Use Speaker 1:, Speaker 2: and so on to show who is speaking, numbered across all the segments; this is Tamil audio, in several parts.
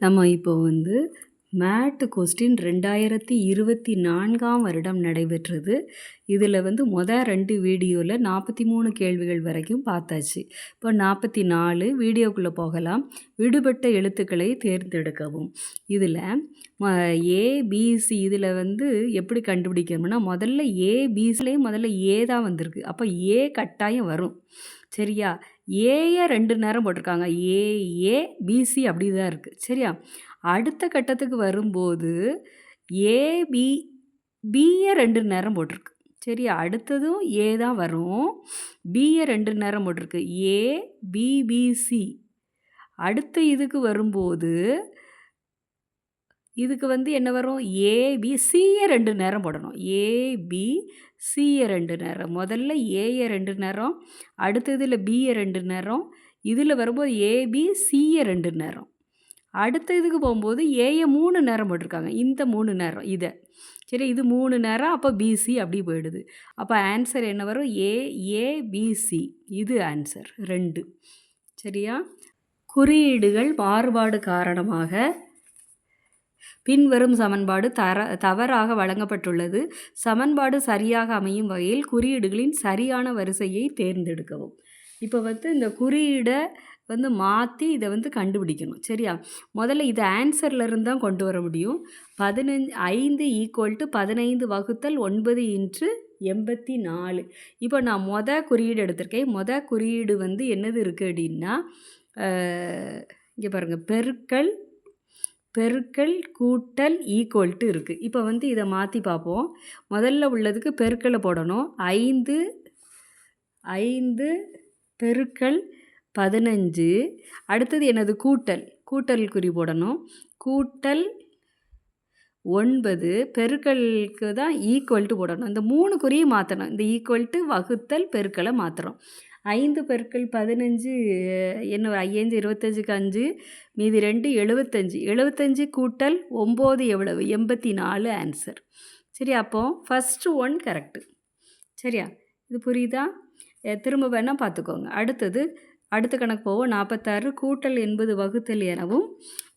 Speaker 1: நம்ம இப்போ மேட் கொஸ்டின் 2024ஆம் வருடம் நடைபெற்றது. இதில் மொதல் 2 வீடியோவில் 43 கேள்விகள் வரைக்கும் பார்த்தாச்சு. இப்போ 44 வீடியோக்குள்ளே போகலாம். விடுபட்ட எழுத்துக்களை தேர்ந்தெடுக்கவும். இதில் ஏபிசி இதில் எப்படி கண்டுபிடிக்கணும்னா, முதல்ல ஏபிசிலேயும் முதல்ல ஏ தான் வந்திருக்கு. அப்போ ஏ கட்டாயம் வரும். சரியா? ஏயை 2 நேரம் போட்டிருக்காங்க. ஏபிசி அப்படி தான் இருக்குது. சரியா? அடுத்த கட்டத்துக்கு வரும்போது பியை 2 நேரம் போட்டிருக்கு. சரியா? அடுத்ததும் ஏ தான் வரும். பியை 2 நேரம் போட்டிருக்கு. ஏபிபிசி. அடுத்த இதுக்கு வரும்போது இதுக்கு என்ன வரும்? ஏபிசியை 2 நேரம் போடணும். ஏபிசியை 2 நேரம். முதல்ல ஏயை 2 நேரம், அடுத்ததில் பியை 2 நேரம், இதில் வரும்போது ஏபிசியை 2 நேரம். அடுத்த இதுக்கு போகும்போது ஏயை 3 நேரம் போட்டிருக்காங்க. இந்த 3 நேரம் இதை. சரி, இது 3 நேரம். அப்போ பிசி அப்படி போயிடுது. அப்போ ஆன்சர் என்ன வரும்? ஏபிசி. இது ஆன்சர் 2. சரியா? குறியீடுகள் மாறுபாடு காரணமாக பின்வரும் சமன்பாடு தவறாக வழங்கப்பட்டுள்ளது. சமன்பாடு சரியாக அமையும் வகையில் குறியீடுகளின் சரியான வரிசையை தேர்ந்தெடுக்கவும். இப்போ இந்த குறியீடை மாற்றி இதை கண்டுபிடிக்கணும். சரியா? முதல்ல இது ஆன்சர்லேருந்து தான் கொண்டு வர முடியும். 5 = 15 வகுத்தல் 9 × 84. இப்போ நான் குறியீடு எடுத்திருக்கேன். குறியீடு என்னது இருக்குது அப்படின்னா, இங்கே பாருங்கள், பெருக்கல் கூட்டல் ஈக்குவல்ட்டு இருக்குது. இப்போ இதை மாற்றி பார்ப்போம். முதல்ல உள்ளதுக்கு பெருக்கலை போடணும். 5 பெருக்கல் 15. அடுத்தது என்னது? கூட்டல் குறி போடணும். கூட்டல் 9 பெருக்கலுக்கு தான் ஈக்குவல்ட்டு போடணும். இந்த 3 குறியை மாற்றணும். இந்த ஈக்குவல்ட்டு வகுத்தல் பெருக்கலை மாற்றுறோம். 5 பெருக்கல் 15 என்ன? 5 25க்கு 5, மீதி 2 75. 75 கூட்டல் 9 எவ்வளவு? 84 ஆன்சர். சரி, அப்போ ஃபஸ்ட்டு 1 கரெக்டு. சரியா? இது புரியுதா? திரும்ப வேணால் பார்த்துக்கோங்க. அடுத்த கணக்கு போவோம். 46 கூட்டல் என்பது வகுத்தல் எனவும்,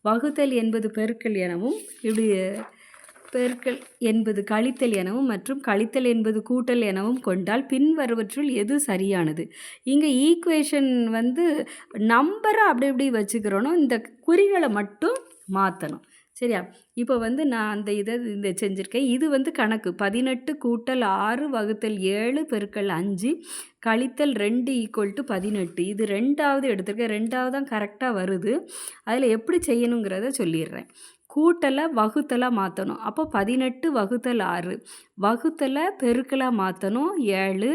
Speaker 1: வகுத்தல் என்பது பெருக்கல் எனவும், இப்படி பெருக்கல் என்பது கழித்தல் எனவும் மற்றும் கழித்தல் என்பது கூட்டல் எனவும் கொண்டால் பின்வருவற்றுள் எது சரியானது? இங்கே ஈக்குவேஷன் நம்பரை அப்படி இப்படி வச்சுக்கிறோனோ, இந்த குறிகளை மட்டும் மாற்றணும். சரியா? இப்போ நான் அந்த இதை செஞ்சுருக்கேன். இது கணக்கு 18 கூட்டல் 6 வகுத்தல் 7 பெருக்கல் 5 கழித்தல் 2 = 18. இது 2வது எடுத்திருக்கேன். 2வது தான் கரெக்டாக வருது. அதில் எப்படி செய்யணுங்கிறத சொல்லிடுறேன். கூட்டலை வகுத்தலாக மாற்றணும். அப்போ 18 வகுத்தல் 6 வகுத்தலை பெருக்கலாக மாற்றணும். 7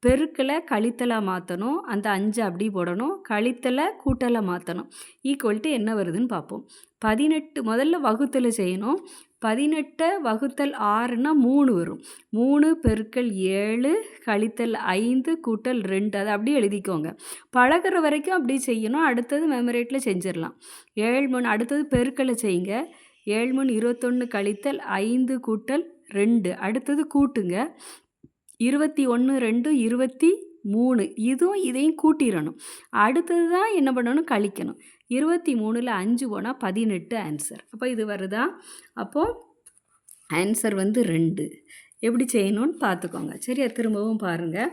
Speaker 1: பெருக்கலை கழித்தலாக மாற்றணும். அந்த 5 அப்படி போடணும். கழித்தலை கூட்டலை மாற்றணும். ஈக்குவல்ட்டு என்ன வருதுன்னு பார்ப்போம். 18 முதல்ல வகுத்தலை செய்யணும். 18 வகுத்தல் 6ன்னா 3 வரும். 3 பெருக்கல் 7 கழித்தல் 5 கூட்டல் 2. அதை அப்படியே எழுதிக்கோங்க. பழகிற வரைக்கும் அப்படி செய்யணும். அடுத்தது மெமரேட்டில் செஞ்சிடலாம். 7 3 அடுத்தது பெருக்கலை செய்யுங்க. 7 3 21 கழித்தல் 5 கூட்டல் 2. அடுத்தது கூட்டுங்க. 21 2 23. இதுவும் இதையும் கூட்டிடணும். அடுத்தது தான் என்ன பண்ணணும்? கழிக்கணும். 23ல் 5 போனால் 18 ஆன்சர். அப்போ இது வருதா? அப்போது ஆன்சர் 2. எப்படி செய்யணும்னு பார்த்துக்கோங்க. சரியா? திரும்பவும் பாருங்கள்.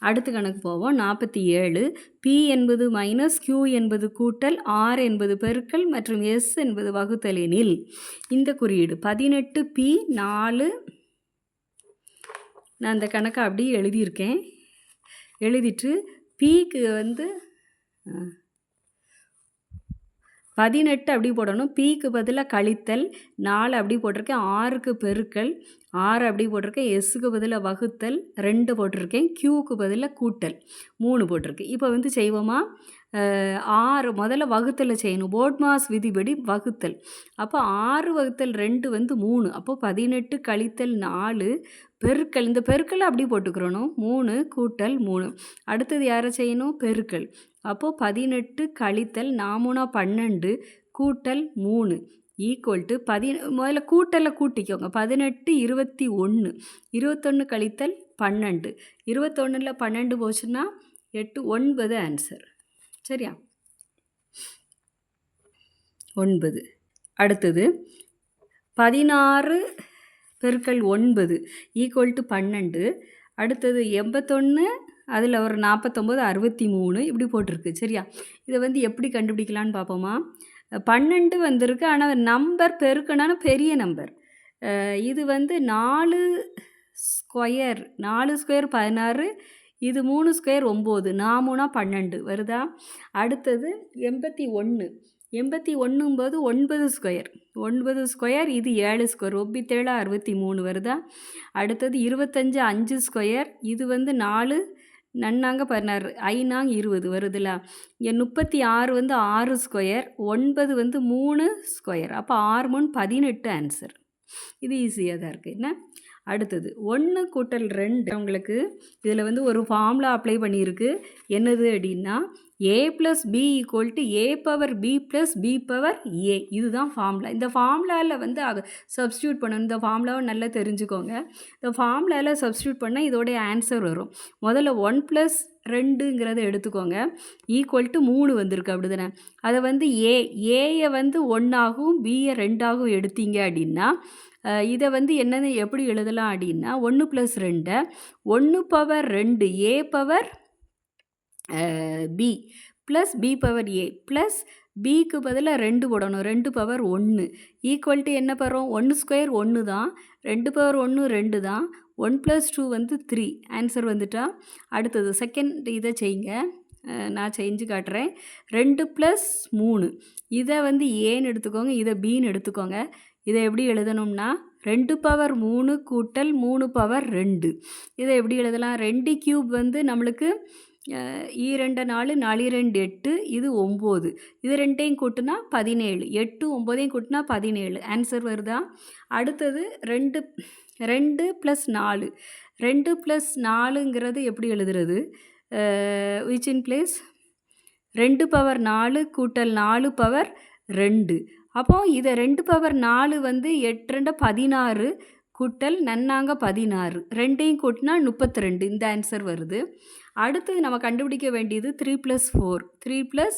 Speaker 1: அடுத்த கணக்கு போவோம். 47 P என்பது மைனஸ், Q என்பது கூட்டல், R என்பது பெருக்கல் மற்றும் S என்பது வகுத்தல் எனில் இந்த குறியீடு 18 P 4. நான் அந்த கணக்கை அப்படியே எழுதியிருக்கேன். எழுதிட்டு Pக்கு 18 அப்படி போடணும். Pக்கு பதிலாக கழித்தல் 4 அப்படி போட்டிருக்கேன். Rக்கு பெருக்கல் 6 அப்படி போட்டிருக்கேன். Sக்கு பதிலாக வகுத்தல் 2 போட்டிருக்கேன். Qக்கு பதிலாக கூட்டல் 3 போட்டிருக்கேன். இப்போ செய்வோமா? 6 முதல்ல வகுத்தலை செய்யணும். போட்மாஸ் விதிப்படி வகுத்தல். அப்போ 6 வகுத்தல் 2 3. அப்போ 18 கழித்தல் 4 பெருக்கல். இந்த பெருக்கலை அப்படி போட்டுக்கிறணும். 3 கூட்டல் 3. அடுத்தது யாரை செய்யணும்? பெருக்கல். அப்போது 18 கழித்தல் 4 12 கூட்டல் 3 ஈக்குவல்ட்டு முதல்ல கூட்டலை கூட்டிக்கோங்க. 18 21. 21 கழித்தல் 12. 21ல் 12 போச்சுன்னா 8 9 ஆன்சர். சரியா? 9. அடுத்தது 16 பெருக்கல் 9 ஈக்குவல் டு 12. அடுத்தது 81, அதில் ஒரு 49, 63 இப்படி போட்டிருக்கு. சரியா? இதை வந்து எப்படி கண்டுபிடிக்கலான்னு பார்ப்போமா? 12 வந்திருக்கு, ஆனால் நம்பர் பெருக்கணும்னா பெரிய நம்பர். இது வந்து 4 ஸ்கொயர் 16, இது 3 ஸ்கொயர் 9, 4 12 வருதா? அடுத்தது 81, 81ம்போது 9 ஸ்கொயர் 9 ஸ்கொயர், இது 7 ஸ்கொயர் 9 63 வருதா? அடுத்தது 25 5 ஸ்கொயர், இது வந்து 4 நன்னாங்க 16 ஐநாங்க 20 வருதுல. இங்கே 36 வந்து 6 ஸ்கொயர், 9 வந்து 3 ஸ்கொயர், அப்போ 6 3 18 ஆன்சர். இது ஈஸியாக தான் இருக்குது. என்ன அடுத்தது 1 கூட்டல் 2 உங்களுக்கு இதில் வந்து ஒரு ஃபார்முலா அப்ளை பண்ணியிருக்கு. என்னது அப்படின்னா a + b = a power b + b power a. இதுதான் ஃபார்முலா. இந்த ஃபார்முலாவில் வந்து சப்ஸ்டியூட் பண்ணணும். இந்த ஃபார்முலாவை நல்லா தெரிஞ்சுக்கோங்க. இந்த ஃபார்முலாவில் சப்ஸ்டியூட் பண்ணால் இதோடைய ஆன்சர் வரும். முதல்ல 1 + 2ங்கிறத எடுத்துக்கோங்க. ஈக்குவல் டு 3 வந்திருக்கு, அப்படி தானே? அதை வந்து ஏயை வந்து 1ஆகவும் பியை 2ஆகவும் எடுத்தீங்க அப்படின்னா இதை வந்து என்னது எப்படி எழுதலாம் அப்படின்னா 1 + 2 1 power 2 a power b plus b power a plus பிக்கு பதிலாக 2 போடணும், 2 பவர் 1 ஈக்குவல் டு என்ன வரும்? 1 ஸ்கொயர் 1 தான், 2 பவர் 1 2 தான், 1 + 2 வந்து 3 ஆன்சர் வந்துட்டா. அடுத்தது செகண்ட் இதை செய்யுங்க, நான் செஞ்சு காட்டுறேன். 2 + 3 இதை வந்து ஏன்னு எடுத்துக்கோங்க, இதை பின்னு எடுத்துக்கோங்க. இதை எப்படி எழுதணும்னா 2 பவர் 3 கூட்டல் 3 பவர் 2. இதை எப்படி எழுதலாம்? 2 கியூப் வந்து நம்மளுக்கு 2 4 4 2 8, இது 9, இது ரெண்டையும் கூட்டினா 17, 8 9ஐயும் கூட்டினா 17 ஆன்சர் வருதா? அடுத்தது 2 + 4 2 + 4ங்கிறது எப்படி எழுதுறது? விச் இன் பிளேஸ் 2 பவர் 4 கூட்டல் 4 பவர் 2. அப்போது இதை 2 பவர் 4 வந்து 8 2 16 கூட்டல் நன்னாங்க 16, ரெண்டையும் கூட்டினா 32. இந்த ஆன்சர் வருது. அடுத்தது நம்ம கண்டுபிடிக்க வேண்டியது 3 + 4 3 +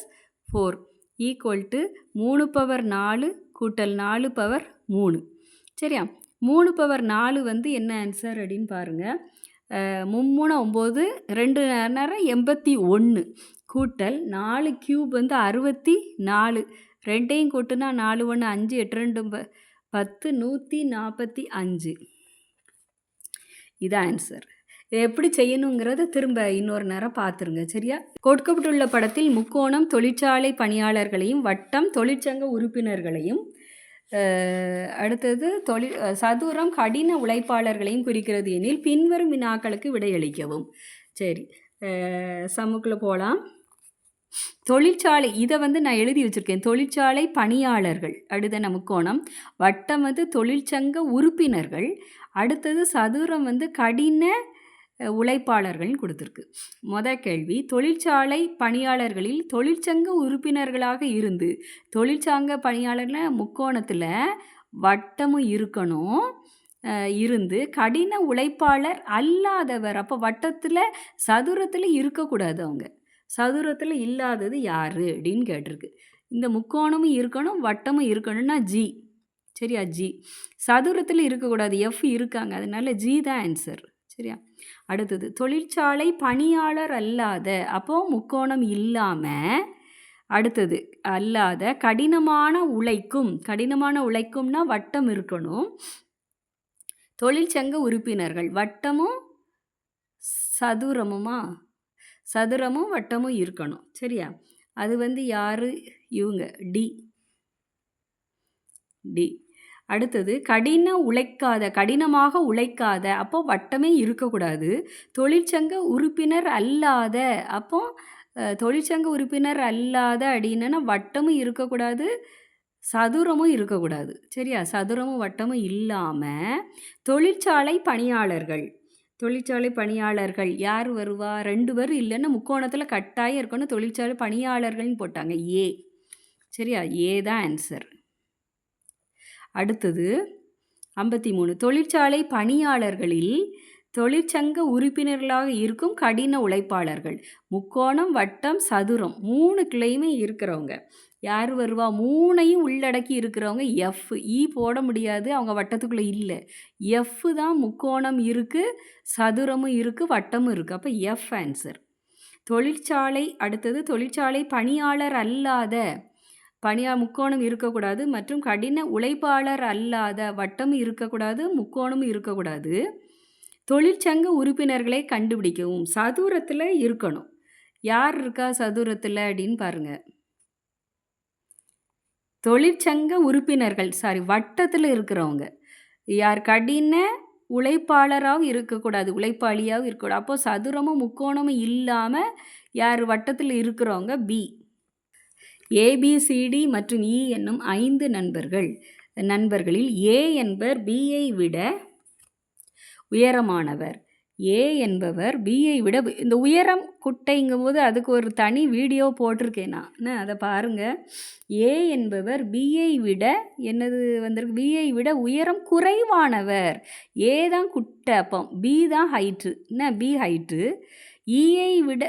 Speaker 1: 4 ஈக்குவல் டு 3 பவர் 4 கூட்டல் 4 பவர் 3. சரியா? 3 பவர் 4 வந்து என்ன ஆன்சர் அப்படின்னு பாருங்கள். 3 9 2 நேரம் 81 கூட்டல் 4 கியூப் வந்து 64, ரெண்டையும் கூட்டினா 4 1 5 8 2 10 145. இது ஆன்சர். இதை எப்படி செய்யணுங்கிறத திரும்ப இன்னொரு நேரம் பார்த்துருங்க. சரியா? கொடுக்கப்பட்டுள்ள படத்தில் முக்கோணம் தொழிற்சாலை பணியாளர்களையும் வட்டம் தொழிற்சங்க உறுப்பினர்களையும் அடுத்தது சதுரம் கடின உழைப்பாளர்களையும் குறிக்கிறது எனில் பின்வரும் வினாக்களுக்கு விடையளிக்கவும். சரி, சம்முக்குள்ளே போகலாம். தொழிற்சாலை இதை வந்து நான் எழுதி வச்சுருக்கேன். தொழிற்சாலை பணியாளர்கள் அடுத்த முக்கோணம், வட்டம் வந்து தொழிற்சங்க உறுப்பினர்கள், அடுத்தது சதுரம் வந்து கடின உழைப்பாளர்கள்னு கொடுத்துருக்கு. கேள்வி, தொழிற்சாலை பணியாளர்களில் தொழிற்சங்க உறுப்பினர்களாக இருந்து தொழிற்சங்க பணியாளர்களில் முக்கோணத்தில் வட்டமும் இருக்கணும் இருந்து கடின உழைப்பாளர் அல்லாதவர், அப்போ வட்டத்தில் சதுரத்தில் இருக்கக்கூடாது, அவங்க சதுரத்தில் இல்லாதது யார் அப்படின்னு கேட்டிருக்கு. இந்த முக்கோணமும் இருக்கணும் வட்டமும் இருக்கணும்னா ஜி. சரியா? ஜி. சதுரத்தில் இருக்கக்கூடாது, எஃப் இருக்காங்க, அதனால ஜி தான் ஆன்சர். சரியா? அடுத்தது தொழிற்சாலை பணியாளர் அல்லாத, அப்போது முக்கோணம் இல்லாமல், அடுத்தது அல்லாத கடினமான உழைக்கும்னா வட்டம் இருக்கணும். தொழிற்சங்க உறுப்பினர்கள் வட்டமும் சதுரமும் வட்டமும் இருக்கணும். சரியா? அது வந்து யார்? இவங்க டி. அடுத்தது கடினமாக உழைக்காத, அப்போ வட்டமே இருக்கக்கூடாது. தொழிற்சங்க உறுப்பினர் அல்லாத, அப்போ தொழிற்சங்க உறுப்பினர் அல்லாத அப்படின்னா வட்டமும் இருக்கக்கூடாது சதுரமும் இருக்கக்கூடாது. சரியா? சதுரமும் வட்டமும் இல்லாமல் தொழிற்சாலை பணியாளர்கள் யார் வருவா? 2 பேர் இல்லைன்னா முக்கோணத்தில் கட்டாயம் இருக்கணும். தொழிற்சாலை பணியாளர்கள்னு போட்டாங்க, ஏ. சரியா? ஏ தான் ஆன்சர். அடுத்தது 53, தொழிற்சாலை பணியாளர்களில் தொழிற்சங்க உறுப்பினர்களாக இருக்கும் கடின உழைப்பாளர்கள் முக்கோணம் வட்டம் சதுரம் 3 கிளையுமே இருக்கிறவங்க. யார் வருவா? 3யும் உள்ளடக்கி இருக்கிறவங்க எஃப். இ போட முடியாது, அவங்க வட்டத்துக்குள்ளே இல்லை. எஃப் தான் முக்கோணம் இருக்குது, சதுரமும் இருக்குது, வட்டமும் இருக்குது. அப்போ எஃப் ஆன்சர். தொழிற்சாலை அடுத்தது தொழிற்சாலை பணியாளர் அல்லாத முக்கோணம் இருக்கக்கூடாது மற்றும் கடின உழைப்பாளர் அல்லாத வட்டமும் இருக்கக்கூடாது, முக்கோணமும் இருக்கக்கூடாது. தொழிற்சங்க உறுப்பினர்களை கண்டுபிடிக்கவும். சதுரத்தில் இருக்கணும். யார் இருக்கா சதுரத்தில் அப்படின்னு பாருங்கள். தொழிற்சங்க உறுப்பினர்கள் வட்டத்தில் இருக்கிறவங்க யார்? கடின உழைப்பாளராகவும் இருக்கக்கூடாது, உழைப்பாளியாகவும் இருக்கக்கூடாது. அப்போது சதுரமும் முக்கோணமும் இல்லாமல் யார் வட்டத்தில் இருக்கிறவங்க? பி. ஏபிசிடி மற்றும் இ என்னும் 5 நண்பர்களில் ஏ என்பவர் பியை விட உயரமானவர். ஏ என்பவர் பியை விட இந்த உயரம் குட்டைங்கும் போது அதுக்கு ஒரு தனி வீடியோ போட்டிருக்கேன் நான், அதை பாருங்கள். ஏ என்பவர் பியை விட என்னது வந்திருக்கு? பியை விட உயரம் குறைவானவர். ஏ தான் குட்டை, அப்போ பி தான் ஹைட்டு. என்ன? B height. ஈயை விட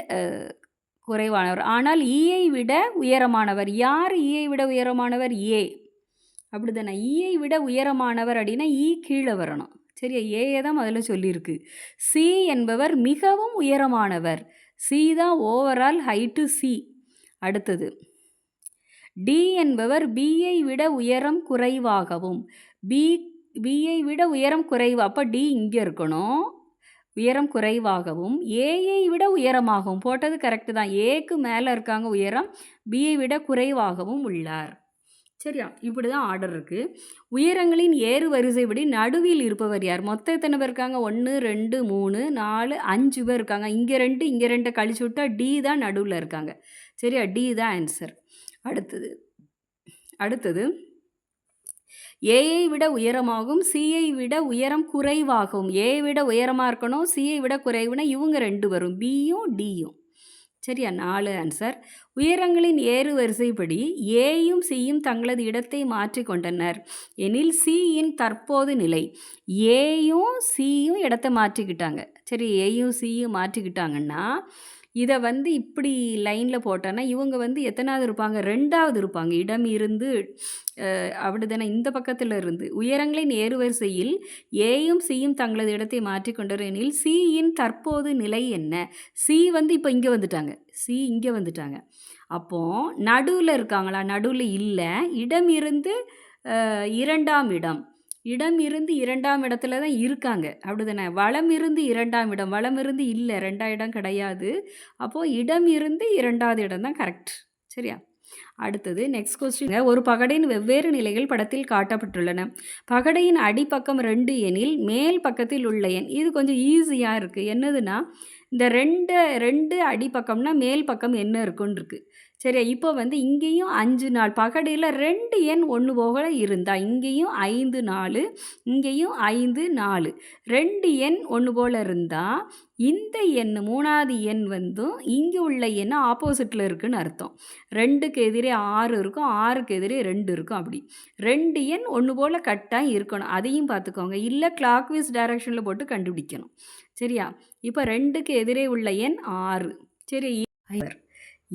Speaker 1: குறைவானவர், ஆனால் ஈயை விட உயரமானவர். யார் ஈயை விட உயரமானவர்? ஏ. அப்படி தானே? ஈயை விட உயரமானவர் அப்படின்னா ஈ கீழே வரணும். சரியா? ஏயை தான் முதல்ல சொல்லியிருக்கு. சி என்பவர் மிகவும் உயரமானவர். சி தான் ஓவரால் ஹைட்டு சி. அடுத்தது டி என்பவர் பியை விட உயரம் குறைவாகவும். பியை விட உயரம் குறைவு, அப்போ டி இங்கே இருக்கணும். உயரம் குறைவாகவும் ஏயை விட உயரமாகவும் போட்டது கரெக்டு தான். ஏக்கு மேலே இருக்காங்க உயரம், பியை விட குறைவாகவும் உள்ளார். சரியா? இப்படி தான் ஆர்டர் இருக்குது. உயரங்களின் ஏறு வரிசைப்படி நடுவில் இருப்பவர் யார்? மொத்தம் எத்தனை பேர் இருக்காங்க? 1 2 3 4 5 பேர் இருக்காங்க. இங்கே 2 இங்கே 2 கழிச்சு விட்டா டி தான் நடுவில் இருக்காங்க. சரியா? டி தான் ஆன்சர். அடுத்தது ஏயை விட உயரமாகவும் சியை விட உயரம் குறைவாகவும். ஏயை விட உயரமாக இருக்கணும், சியை விட குறைவுனா இவங்க 2 வரும், பியும் டியும். சரியா? 4 ஆன்சர். உயரங்களின் ஏறு வரிசைப்படி ஏயும் சியும் தங்களது இடத்தை மாற்றி கொண்டனர் எனில் சியின் தற்போது நிலை. ஏயும் சியும் இடத்தை மாற்றிக்கிட்டாங்க. சரி, ஏயும் சியும் மாற்றிக்கிட்டாங்கன்னா இதை இப்படி லைனில் போட்டோன்னா இவங்க எத்தனாவது இருப்பாங்க? 2வது இருப்பாங்க. இடம் இருந்து அப்படி தானே? இந்த பக்கத்தில் இருந்து உயரங்களின் ஏறுவரிசையில் ஏயும் சியும் தங்களது இடத்தை மாற்றிக்கொண்டனர் எனில் சியின் தற்போது நிலை என்ன? சி இப்போ இங்கே வந்துட்டாங்க. சி இங்கே வந்துட்டாங்க. அப்போது நடுவில் இருக்காங்களா? நடுவில் இல்லை. இடம் இருந்து 2ஆம் இடம். இடம் இருந்து 2ஆம் இடத்துல தான் இருக்காங்க. அப்படி தானே? வளம் இருந்து 2ஆம் இடம். வளம் இருந்து இல்லை, 2ஆம் இடம் கிடையாது. அப்போது இடம் இருந்து 2வது இடம் தான் கரெக்ட். சரியா? அடுத்தது நெக்ஸ்ட் கொஸ்டின். ஒரு பகடையின் வெவ்வேறு நிலைகள் படத்தில் காட்டப்பட்டுள்ளன. பகடையின் அடிப்பக்கம் 2 எனில் மேல் பக்கத்தில் உள்ள எண். இது கொஞ்சம் ஈஸியாக இருக்குது. என்னதுன்னா இந்த 2 அடிப்பக்கம்னா மேல் பக்கம் என்ன இருக்குன்னு இருக்குது. சரியா? இப்போ இங்கேயும் 5 4 பகடையில் 2 எண் 1 போக இருந்தால் இங்கேயும் 5 4, இங்கேயும் 5 4, 2 எண் 1 போல் இருந்தால் இந்த எண் 3வது எண் இங்கே உள்ள எண் ஆப்போசிட்டில் இருக்குதுன்னு அர்த்தம். 2க்கு எதிரே 6 இருக்கும், 6க்கு எதிரே 2 இருக்கும். அப்படி 2 எண் 1 போல் கட்டாக இருக்கணும். அதையும் பார்த்துக்கோங்க. இல்லை கிளாக்வைஸ் டைரக்ஷனில் போட்டு கண்டுபிடிக்கணும். சரியா? இப்போ 2க்கு எதிரே உள்ள எண் 6. சரி,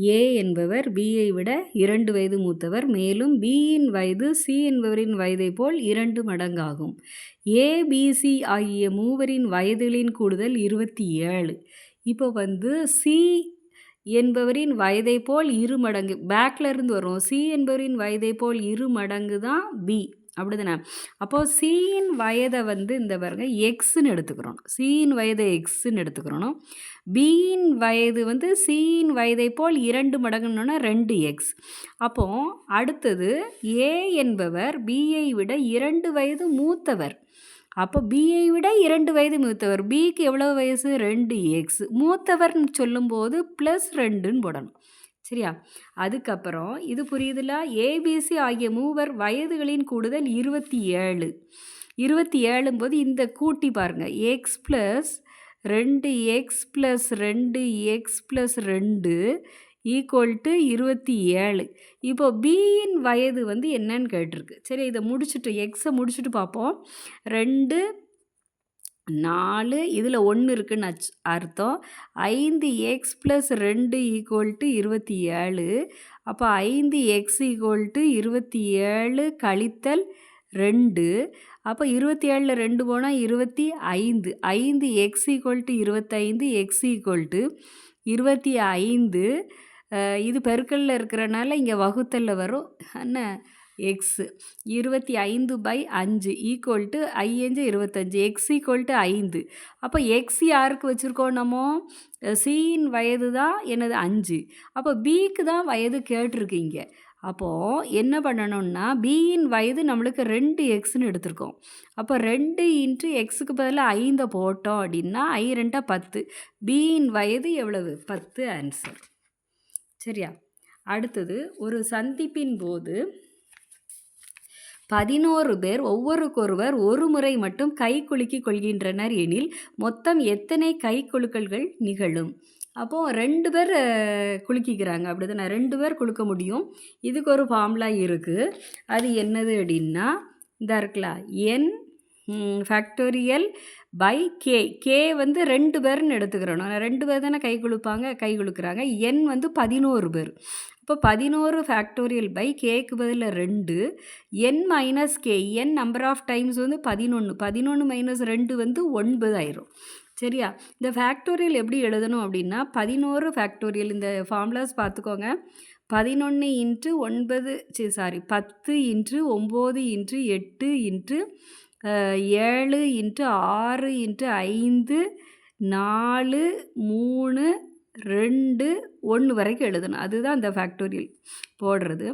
Speaker 1: ஏ என்பவர் பியை விட 2 வயது மூத்தவர். மேலும் பியின் வயது சி என்பவரின் வயதை போல் 2 மடங்காகும். ஏபிசி ஆகிய மூவரின் வயதுகளின் கூடுதல் 27. இப்போ சி என்பவரின் வயதை போல் 2 மடங்கு பேக்கில் இருந்து வரும். சி என்பவரின் வயதை போல் 2 மடங்கு தான் பி. அப்படி தானே? அப்போது சியின் வயதை இந்த பாருங்க எக்ஸ்ன்னு எடுத்துக்கிறோம். சியின் வயதை எக்ஸ்ன்னு எடுத்துக்கிறோம். பியின் வயது சியின் வயதை போல் 2 மடங்குன்னா 2x. அப்போது அடுத்தது ஏ என்பவர் பியை விட 2 வயது மூத்தவர். அப்போ பியை விட 2 வயது மூத்தவர். பிக்கு எவ்வளோ வயசு? 2x. மூத்தவர்னு சொல்லும்போது +2ன்னு போடணும். சரியா? அதுக்கப்புறம் இது புரியுதுல? ஏபிசி ஆகிய மூவர் வயதுகளின் கூடுதல் 27. 27ம் போது இந்த கூட்டி பாருங்கள். X plus 2x plus 2x plus 2 equal to 27. இப்போ பியின் வயது என்னன்னு கேட்டிருக்கு. சரி, இதை முடிச்சுட்டு எக்ஸை முடிச்சுட்டு பார்ப்போம். 2 4 இதில் 1 இருக்குன்னு அர்த்தம். 5x + 2 = 27. அப்போ 5x = 27 கழித்தல் 2. அப்போ 27ல் 2 போனால் 25. 5x = 25, x = 25. இது பெருக்கல்ல இருக்கிறனால இங்கே வகுத்தல்ல வரும். என்ன எக்ஸு 25/5 = 5 25, எக்ஸ் = 5. அப்போ எக்ஸ் யாருக்கு வச்சுருக்கோம் நம்ம? சியின் வயது தான் என்னது 5. அப்போ பிக்கு தான் வயது கேட்டிருக்கீங்க. அப்போது என்ன பண்ணணும்னா பியின் வயது நம்மளுக்கு 2xன்னு எடுத்திருக்கோம். அப்போ 2 × எக்ஸுக்கு பதிலாக 5 போட்டோம் அப்படின்னா 2 10. பியின் வயது எவ்வளவு? 10 ஆன்சர். சரியா? அடுத்தது ஒரு சந்திப்பின் போது 11 பேர் ஒவ்வொருக்கொருவர் ஒரு முறை மட்டும் கை குலுக்கிக் கொள்கின்றனர் எனில் மொத்தம் எத்தனை கை குலுக்கல்கள் நிகழும்? அப்போது 2 பேர் குலுக்கிக்கிறாங்க அப்படி தானே, 2 பேர் குலுக்க முடியும். இதுக்கு ஒரு ஃபார்முலா இருக்குது. அது என்னது அப்படின்னா இந்த இருக்கலாம் என் ஃபேக்டோரியல் பை கே. கே வந்து 2 பேர்னு எடுத்துக்கிறோம். 2 பேர் தானே கை குலுக்குறாங்க. என் வந்து 11 பேர். இப்போ 11 ஃபேக்டோரியல் பை கேக்கு பதில் 2. N minus K, N number of times வந்து 11. 11 மைனஸ் 2 வந்து 9 ஆயிரும். சரியா? இந்த ஃபேக்டோரியல் எப்படி எழுதணும் அப்படின்னா 11 ஃபேக்டோரியல் இந்த ஃபார்முலாஸ் பார்த்துக்கோங்க. 11 × 9 10 × 9 × 8 × 7 × 6 × 5 4 3 2 1 வரைக்கும் எழுதணும். அதுதான் அந்த ஃபேக்டோரியல் போடுறது.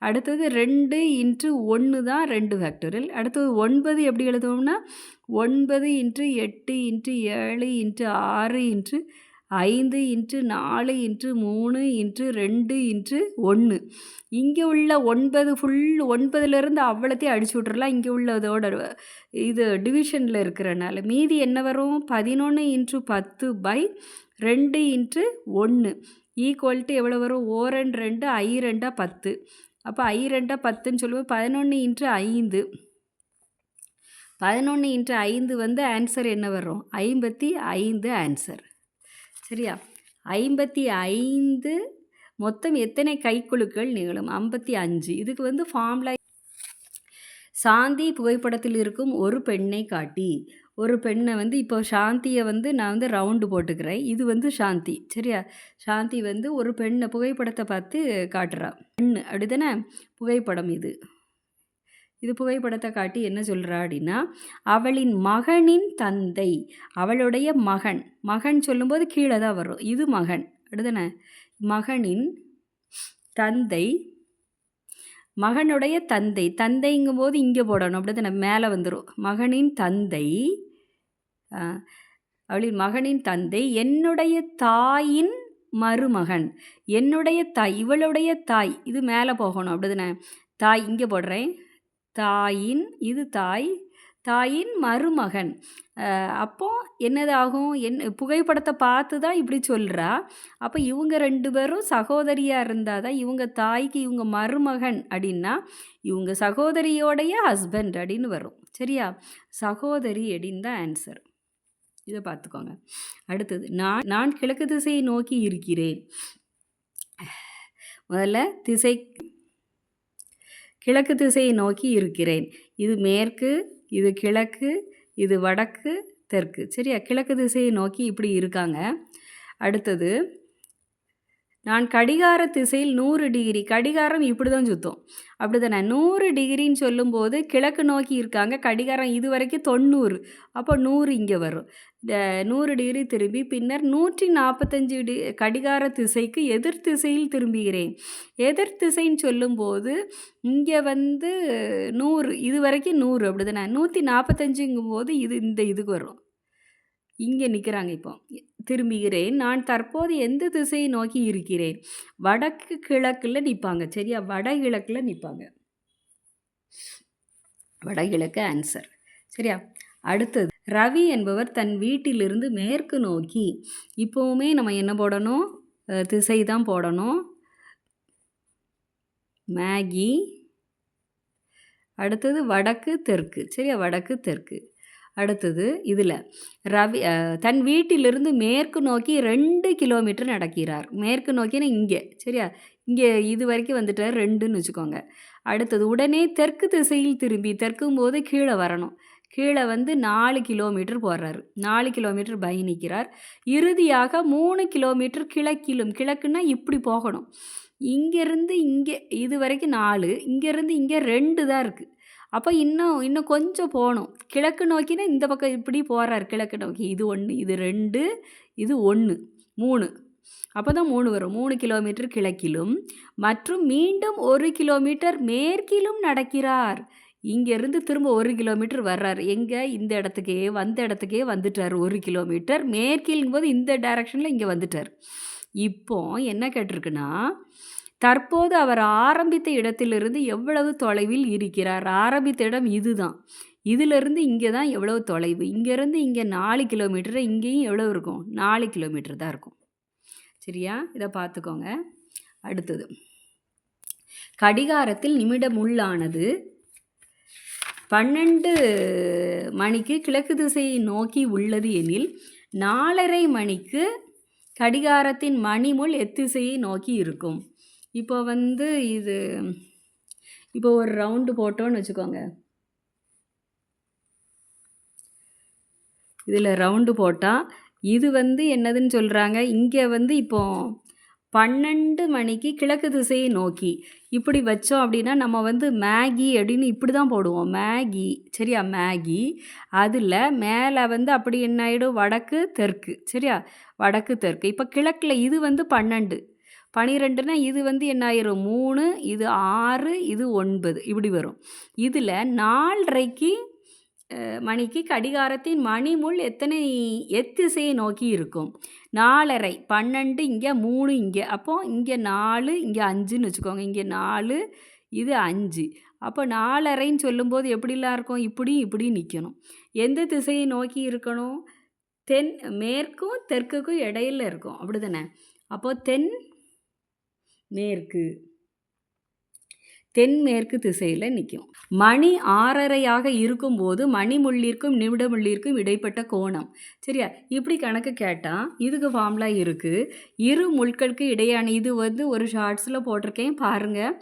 Speaker 1: அடுத்தது 2 × 1 தான் 2 ஃபேக்டோரியல். அடுத்தது 9 எப்படி எழுதுவோம்னா 9 × 8 × 7 × 6 × 5 × 4 × 3 × 2 × 1. இங்கே உள்ள 9 ஃபுல் 9லேருந்து அவ்வளோத்தையும் அடிச்சு விட்றலாம். இங்கே உள்ளதோட இது டிவிஷனில் இருக்கிறனால மீதி என்ன வரும்? 11 × 10/2 × 1 = எவ்வளோ வரும்? 4 2 I 2 10. அப்போ I 2 10ன்னு சொல்லுவோம். 11 × 5 11 × 5 வந்து ஆன்சர் என்ன வரும்? 55 ஆன்சர். சரியா? 55 மொத்தம் எத்தனை கைக்குலுக்கள் நிகழும்? 55. இதுக்கு வந்து ஃபார்முலா சாந்தி புகைப்படத்தில் இருக்கும் ஒரு பெண்ணை காட்டி, ஒரு பெண்ணை வந்து இப்போ சாந்தியை வந்து நான் வந்து ரவுண்டு போட்டுக்கிறேன். இது வந்து சாந்தி. சரியா? சாந்தி வந்து ஒரு பெண்ணை புகைப்படத்தை பார்த்து காட்டுறா. பெண்ணு அப்படி தானே புகைப்படம் இது. இது புகைப்படத்தை காட்டி என்ன சொல்கிறா அப்படின்னா அவளின் மகனின் தந்தை, அவளுடைய மகன். மகன் சொல்லும்போது கீழே தான் வரும். இது மகன் அப்படிதானே. மகனின் தந்தை, மகனுடைய தந்தை. தந்தைங்கும் போது இங்கே போடணும் அப்படி தானே, மேலே வந்துடும். மகனின் தந்தை, அவளின் மகனின் தந்தை என்னுடைய தாயின் மருமகன். என்னுடைய தாய், இவளுடைய தாய், இது மேலே போகணும் அப்படி தானே. தாய் இங்கே போடுறேன். தாயின், இது தாய், தாயின் மருமகன். அப்போ என்னதாகும்? புகைப்படத்தை பார்த்து தான் இப்படி சொல்கிறா. அப்போ இவங்க 2 பேரும் சகோதரியாக இருந்தால் தான் இவங்க தாய்க்கு இவங்க மருமகன் அப்படின்னா இவங்க சகோதரியோடைய ஹஸ்பண்ட் அப்படின்னு வரும். சரியா? சகோதரி அப்படின்னு தான் ஆன்சர். இதை பார்த்துக்கோங்க. அடுத்தது நான் கிழக்கு திசையை நோக்கி இருக்கிறேன். முதல்ல கிழக்கு திசையை நோக்கி இருக்கிறேன். இது மேற்கு, இது கிழக்கு, இது வடக்கு, தெற்கு. சரியா? கிழக்கு திசையை நோக்கி இப்படி இருக்காங்க. அடுத்தது நான் கடிகார திசையில் 100 டிகிரி. கடிகாரம் இப்படி தான் சுற்றும் அப்படி தானே. 100 டிகிரின்னு சொல்லும்போது கிழக்கு நோக்கி இருக்காங்க. கடிகாரம் இது வரைக்கும் 90. அப்போ 100 இங்கே வரும். 100 டிகிரி திரும்பி பின்னர் 145 கடிகார திசைக்கு எதிர் திசையில் திரும்புகிறேன். எதிர் திசைன்னு சொல்லும்போது இங்கே வந்து 100, இது வரைக்கும் 100 அப்படி தானே. 145ங்கும்போது இந்த இதுக்கு வரும். இங்கே நிற்கிறாங்க. இப்போ திரும்புகிறேன். நான் தற்போது எந்த திசையை நோக்கி இருக்கிறேன்? வடக்கு கிழக்கில் நிற்பாங்க. சரியா? வடகிழக்கில் நிற்பாங்க. வடகிழக்கு ஆன்சர். சரியா? அடுத்தது ரவி என்பவர் தன் வீட்டிலிருந்து மேற்கு நோக்கி. இப்போவுமே நம்ம என்ன போடணும்? திசை தான் போடணும். மேகி. அடுத்தது வடக்கு தெற்கு. சரியா? வடக்கு தெற்கு. அடுத்தது இதில் ரவி தன் வீட்டிலிருந்து மேற்கு நோக்கி 2 கிலோமீட்டர் நடக்கிறார். மேற்கு நோக்கினா இங்கே, சரியா? இங்கே இது வரைக்கும் வந்துட்டார் 2ன்னு வச்சுக்கோங்க. அடுத்தது உடனே தெற்கு திசையில் திரும்பி, தெற்கும்போது கீழே வரணும். கீழே வந்து 4 கிலோமீட்டர் போகிறாரு. 4 கிலோமீட்டர் பயணிக்கிறார். இறுதியாக 3 கிலோமீட்டர் கிழக்கிலும், கிழக்குன்னா இப்படி போகணும். இங்கேருந்து இங்கே இது வரைக்கும் 4, இங்கேருந்து இங்கே 2 தான் இருக்குது. அப்போ இன்னும் கொஞ்சம் போகணும். கிழக்கு நோக்கினா இந்த பக்கம் இப்படி போகிறார் கிழக்கு நோக்கி. இது 1, இது 2, இது 1, 3. அப்போ தான் 3 வரும். 3 கிலோமீட்டர் கிழக்கிலும் மற்றும் மீண்டும் 1 கிலோமீட்டர் மேற்கிலும் நடக்கிறார். இங்கேருந்து திரும்ப 1 கிலோமீட்டர் வர்றார். எங்கே? இந்த இடத்துக்கே வந்த இடத்துக்கே வந்துட்டார். 1 கிலோமீட்டர் மேற்கில்ங்கும்போது இந்த டைரக்ஷனில் இங்கே வந்துட்டார். இப்போ என்ன கேட்டிருக்குன்னா, தற்போது அவர் ஆரம்பித்த இடத்திலிருந்து எவ்வளவு தொலைவில் இருக்கிறார்? ஆரம்பித்த இடம் இதுதான். இதிலிருந்து இங்கே தான் எவ்வளவு தொலைவு? இங்கேருந்து இங்கே 4 கிலோமீட்டர், இங்கேயும் எவ்வளோ இருக்கும்? 4 கிலோமீட்டர் தான் இருக்கும். சரியா? இதை பார்த்துக்கோங்க. அடுத்தது, கடிகாரத்தில் நிமிடமுள்ளானது 12 மணிக்கு கிழக்கு திசையை நோக்கி உள்ளது எனில் 4:30 மணிக்கு கடிகாரத்தின் மணிமுள் எத்திசையை நோக்கி இருக்கும். இப்போ வந்து இப்போ ஒரு ரவுண்டு போட்டோன்னு வச்சுக்கோங்க. இதில் ரவுண்டு போட்டால் இது வந்து என்னதுன்னு சொல்கிறாங்க, இங்கே வந்து இப்போ 12 மணிக்கு கிழக்கு திசையை நோக்கி இப்படி வச்சோம் அப்படின்னா நம்ம வந்து மேகி அப்படின்னு இப்படி தான் போடுவோம். மேகி, சரியா? மேகி. அதில் மேலே வந்து அப்படி என்ன ஆகிடும்? வடக்கு தெற்கு, சரியா? வடக்கு தெற்கு. இப்போ கிழக்கில் இது வந்து 12, 12னா இது வந்து என்ன ஆயிரும்? 3, இது 6, இது 9 இப்படி வரும். இதில் 4:30 மணிக்கு கடிகாரத்தின் மணிமுள் எத்திசையை நோக்கி இருக்கும்? 4:30, 12 இங்கே, 3 இங்கே. அப்போ இங்கே 4, இங்கே 5ன்னு வச்சுக்கோங்க. இங்கே 4, இது 5. அப்போ 4:30ன்னு சொல்லும்போது எப்படிலாம் இருக்கும்? இப்படி நிற்கணும். எந்த திசையை நோக்கி இருக்கணும்? மேற்கும் தெற்குக்கும் இடையில இருக்கும், அப்படி தானே? அப்போது தென்மேற்கு திசையில் நிற்கும். மணி 6:30 இருக்கும்போது மணிமுள்ளிற்கும் நிமிடமுள்ளிற்கும் இடைப்பட்ட கோணம், சரியா? இப்படி கணக்கு கேட்டால் இதுக்கு ஃபார்முலா இருக்குது. இரு முட்களுக்கு இடையான, இது வந்து ஒரு ஷார்ட்ஸில் போட்டிருக்கேன் பாருங்கள்.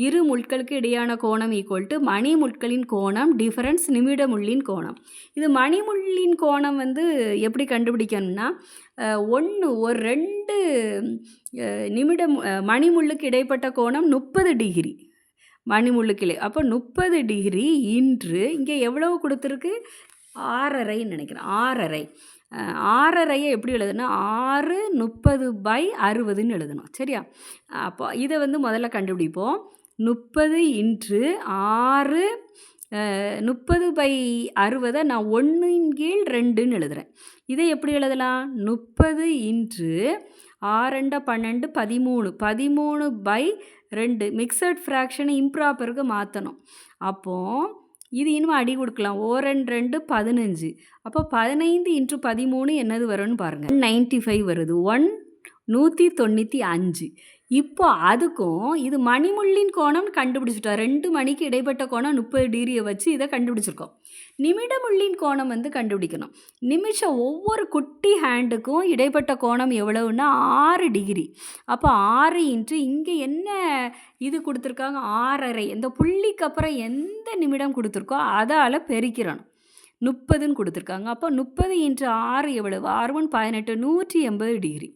Speaker 1: இரு முட்களுக்கு இடையான கோணம் ஈக்குவல் டு மணிமுட்களின் கோணம் டிஃபரன்ஸ் நிமிடமுள்ளின் கோணம். இது மணிமுள்ளின் கோணம் வந்து எப்படி கண்டுபிடிக்கணும்னா, ஒரு 2 நிமிடம் மணிமுள்ளுக்கு இடைப்பட்ட கோணம் 30 டிகிரி. மணிமுள்ளுக்கிளை. அப்போ 30 டிகிரி இன்று இங்கே எவ்வளவு கொடுத்துருக்கு? 6:30ன்னு நினைக்கிறேன். 6:30. 6:30 எப்படி எழுதுனா 6/30/60ன்னு எழுதணும், சரியா? அப்போ இதை வந்து முதல்ல கண்டுபிடிப்போம். 30 இன்று 6, 30/60 நான் 1/2ன்னு எழுதுகிறேன். இதை எப்படி எழுதலாம்? 30 இன்று 6 12 13, 13/2 மிக்சட் ஃப்ராக்ஷனை இம்ப்ராப்பருக்கு மாற்றணும். அப்போது இது இன்னும் அடி கொடுக்கலாம். 2 15. அப்போ 15 இன்ட்டு 13 என்னது வரும்னு பாருங்கள். 195 வருது. 195. இப்போ அதுக்கும் இது மணிமுள்ளின் கோணம் கண்டுபிடிச்சிட்டோம். 2 மணிக்கு இடைப்பட்ட கோணம் 30 டிகிரியை வச்சு இதை கண்டுபிடிச்சிருக்கோம். நிமிடமுள்ளின் கோணம் வந்து கண்டுபிடிக்கணும். நிமிஷம் ஒவ்வொரு குட்டி ஹேண்டுக்கும் இடைப்பட்ட கோணம் எவ்வளவுன்னா 6 டிகிரி. அப்போ 6 இன்ட்டு இங்கே என்ன இது கொடுத்துருக்காங்க? 6:30. இந்த புள்ளிக்கு அப்புறம் எந்த நிமிடம் கொடுத்துருக்கோ அதால் பெருக்கிறணும். 30ன்னு கொடுத்துருக்காங்க. அப்போ 30 இன்ட்டு 6 எவ்வளவு? 6 18, 180 டிகிரி.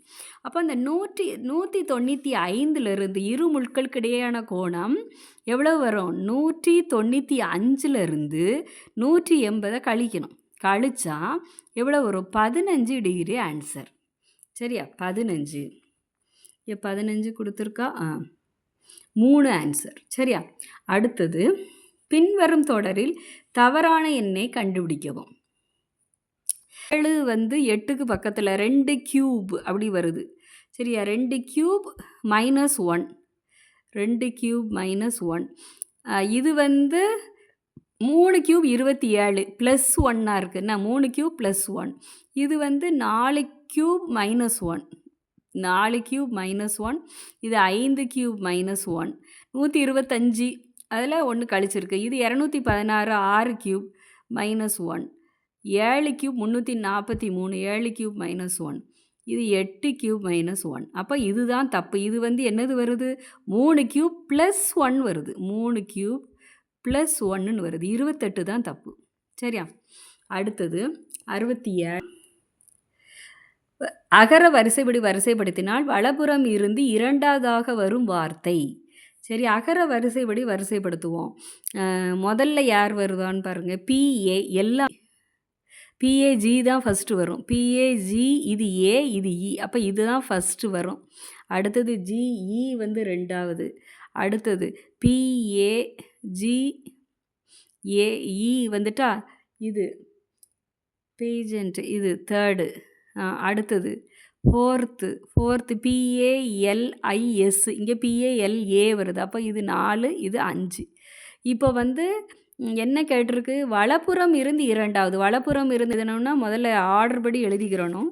Speaker 1: அப்போ அந்த 195லிருந்து இரு முட்களுக்கு இடையேயான கோணம் எவ்வளவு வரும்? 195லிருந்து 180 கழிக்கணும். கழிச்சா எவ்வளோ வரும்? 15 டிகிரி ஆன்சர், சரியா? 15. 15 கொடுத்துருக்கா? 3 ஆன்சர், சரியா? அடுத்தது, பின்வரும் தொடரில் தவறான எண்ணை கண்டுபிடிக்கவும். 7 வந்து 8க்கு பக்கத்தில் 2 கியூப் அப்படி வருது, சரியா? 2 கியூப் -1, 2 கியூப் -1. இது வந்து 3 கியூப் 27 +1 இருக்குன்னா 3 கியூப் +1. இது வந்து 4 கியூப் -1, 4 கியூப் -1. இது 5 கியூப் -1, 125. அதில் 1 கழிச்சிருக்கு. இது 216, 6 கியூப் -1. 7 கியூப் 343, 7 கியூப் -1, இது 8 கியூப் -1. அப்போ இதுதான் தப்பு. இது வந்து என்னது வருது? 3 கியூப் + 1 வருது. 3 கியூப் + 1ன்னு வருது. 28 தான் தப்பு. சரியா? அடுத்தது 67. அகர வரிசைப்படி வரிசைப்படுத்தினால் வலப்புறம் இருந்து இரண்டாவதாக வரும் வார்த்தை. சரி, அகர வரிசைப்படி வரிசைப்படுத்துவோம். முதல்ல யார் வருவான்னு பாருங்கள். PA எல்லாம் PAG தான் ஃபஸ்ட்டு வரும். PAG இது A இது E. அப்போ இதுதான் ஃபஸ்ட்டு வரும். அடுத்தது GE வந்து ரெண்டாவது. அடுத்தது PAGAE வந்துட்டா இது பேஜண்ட் இது தேர்டு. அடுத்தது ஃபோர்த்து PALIS. இங்கே PALA வருது. அப்போ இது 4 இது 5. இப்போ வந்து என்ன கேட்டிருக்கு? வலப்புறம் இருந்து இரண்டாவது. வலப்புறம் இருந்து எதுனா முதல்ல ஆர்டர் படி எழுதிக்கிறணும்.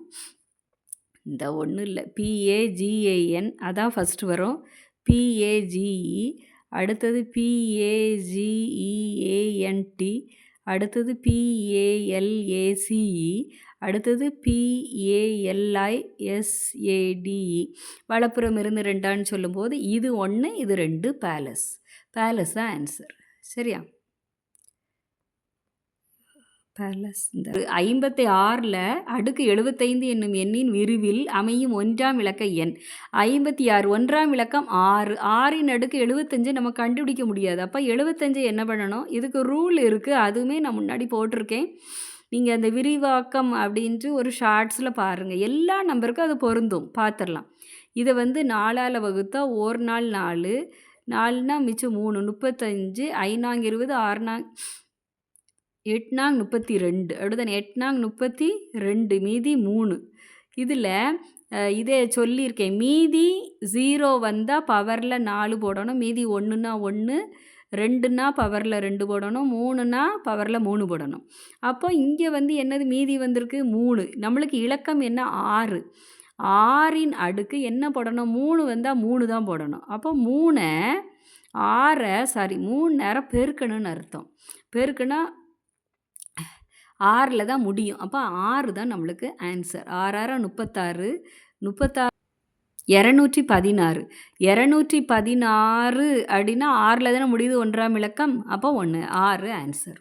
Speaker 1: இந்த ஒன்றும் இல்லை. PAGAN அதான் ஃபஸ்ட்டு வரும். PAGE அடுத்தது PAGEANT அடுத்தது PALACE அடுத்தது PALISADE. வலப்புறம் இருந்து ரெண்டான்னு சொல்லும்போது இது 1 இது 2 பேலஸ். பேலஸ் தான் ஆன்சர். சரியா? பேலஸ். இந்த 56ல் அடுக்கு 75 என்னும் எண்ணின் விரிவில் அமையும் 1ஆம் இலக்க எண் 56. 1ஆம் இலக்கம் 6. 6ன் அடுக்கு 75 நம்ம கண்டுபிடிக்க முடியாது. அப்போ 75 என்ன பண்ணணும்? இதுக்கு ரூல் இருக்குது. அதுவுமே நான் முன்னாடி போட்டிருக்கேன். நீங்கள் அந்த விரிவாக்கம் அப்படின்ட்டு ஒரு ஷார்ட்ஸில் பாருங்கள். எல்லா நம்பருக்கும் அது பொருந்தும். பார்த்துடலாம். இதை வந்து 4ஆல் வகுத்தா 1 நாள் 4. 4னா மிச்சம் 3 35. 5 20 6 8 32. அப்படிதானே? 8 32 மீதி 3. இதில் இதே சொல்லியிருக்கேன். மீதி 0 வந்தால் பவரில் 4 போடணும். மீதி 1னா 1, 2னா பவரில் 2 போடணும், 3னா பவரில் 3 போடணும். அப்போ இங்கே வந்து என்னது மீதி வந்திருக்கு? 3. நம்மளுக்கு இலக்கம் என்ன? 6. 6ன் அடுக்கு என்ன போடணும்? 3 வந்தால் 3 தான் போடணும். அப்போ 3 நேரம் பெருக்கணும்னு அர்த்தம். பெருக்குனா 6ல் தான் முடியும். அப்போ 6 தான் நம்மளுக்கு ஆன்சர். 6 36. 216. 216 அப்படின்னா 6ல் தானே முடியுது 1ஆம் இலக்கம். அப்போ 1 6 ஆன்சர்.